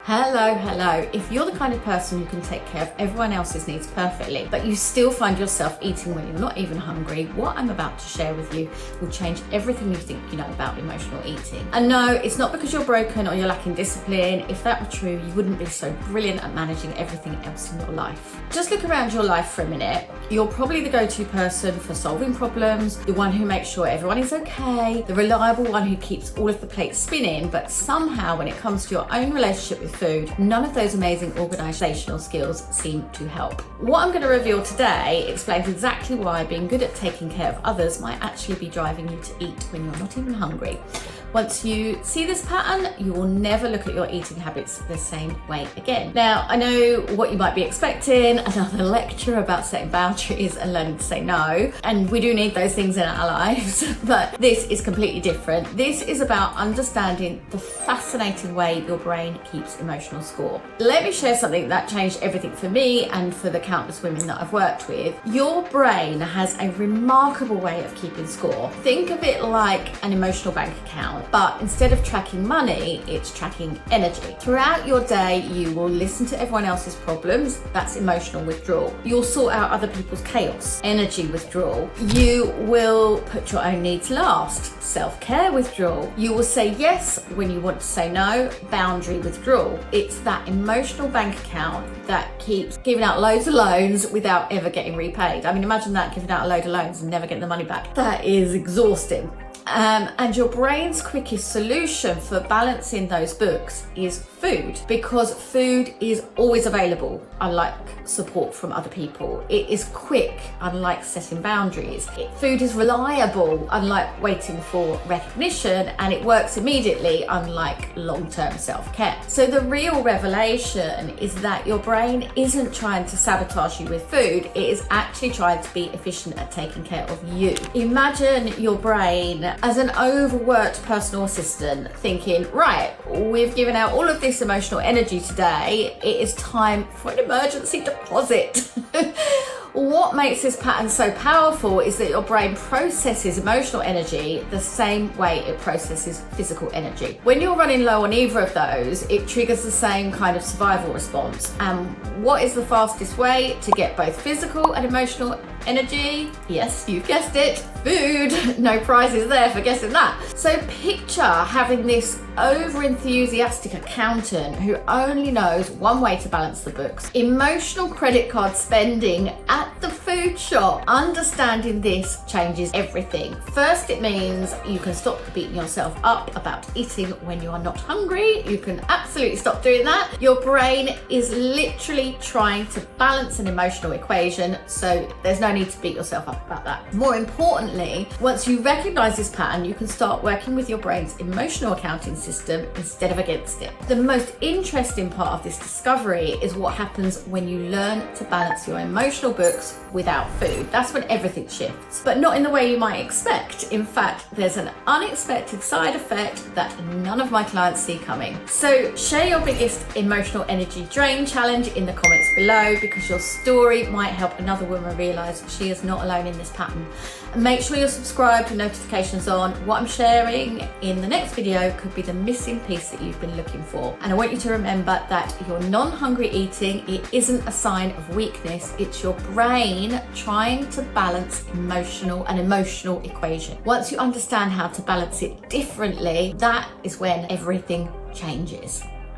Hello. If you're the kind of person who can take care of everyone else's needs perfectly, but you still find yourself eating when you're not even hungry, what I'm about to share with you will change everything you think you know about emotional eating. And no, it's not because you're broken or you're lacking discipline. If that were true, you wouldn't be so brilliant at managing everything else in your life. Just look around your life for a minute. You're probably the go-to person for solving problems, the one who makes sure everyone is okay, the reliable one who keeps all of the plates spinning, but somehow when it comes to your own relationship with food, none of those amazing organisational skills seem to help. What I'm going to reveal today explains exactly why being good at taking care of others might actually be driving you to eat when you're not even hungry. Once you see this pattern, you will never look at your eating habits the same way again. Now, I know what you might be expecting, another lecture about setting boundaries and learning to say no. And we do need those things in our lives, but this is completely different. This is about understanding the fascinating way your brain keeps emotional score. Let me share something that changed everything for me and for the countless women that I've worked with. Your brain has a remarkable way of keeping score. Think of it like an emotional bank account. But instead of tracking money, it's tracking energy. Throughout your day, you will listen to everyone else's problems. That's emotional withdrawal. You'll sort out other people's chaos, energy withdrawal. You will put your own needs last, self-care withdrawal. You will say yes when you want to say no, boundary withdrawal. It's that emotional bank account that keeps giving out loads of loans without ever getting repaid. I mean, imagine that, giving out a load of loans and never getting the money back. That is exhausting. And your brain's quickest solution for balancing those books is food, because food is always available, unlike support from other people. It is quick, unlike setting boundaries. Food is reliable, unlike waiting for recognition, and it works immediately, unlike long-term self-care. So the real revelation is that your brain isn't trying to sabotage you with food, it is actually trying to be efficient at taking care of you. Imagine your brain as an overworked personal assistant thinking, right, we've given out all of this emotional energy today, it is time for an emergency deposit. What makes this pattern so powerful is that your brain processes emotional energy the same way it processes physical energy. When you're running low on either of those, it triggers the same kind of survival response. And what is the fastest way to get both physical and emotional energy? Yes, you've guessed it, food. No prizes there for guessing that. So picture having this over-enthusiastic accountant who only knows one way to balance the books: emotional credit card spending at the food shop. Understanding this changes everything. First, it means you can stop beating yourself up about eating when you are not hungry. You can absolutely stop doing that. Your brain is literally trying to balance an emotional equation, so there's no need to beat yourself up about that. More importantly, once you recognize this pattern, you can start working with your brain's emotional accounting system instead of against it. The most interesting part of this discovery is what happens when you learn to balance your emotional books without food. That's when everything shifts, but not in the way you might expect. In fact, there's an unexpected side effect that none of my clients see coming. So share your biggest emotional energy drain challenge in the comments below, because your story might help another woman realize she is not alone in this pattern. And make sure you're subscribed with notifications on. What I'm sharing in the next video could be the missing piece that you've been looking for. And I want you to remember that your non-hungry eating, it isn't a sign of weakness, it's your brain trying to balance an emotional equation. Once you understand how to balance it differently, that is when everything changes.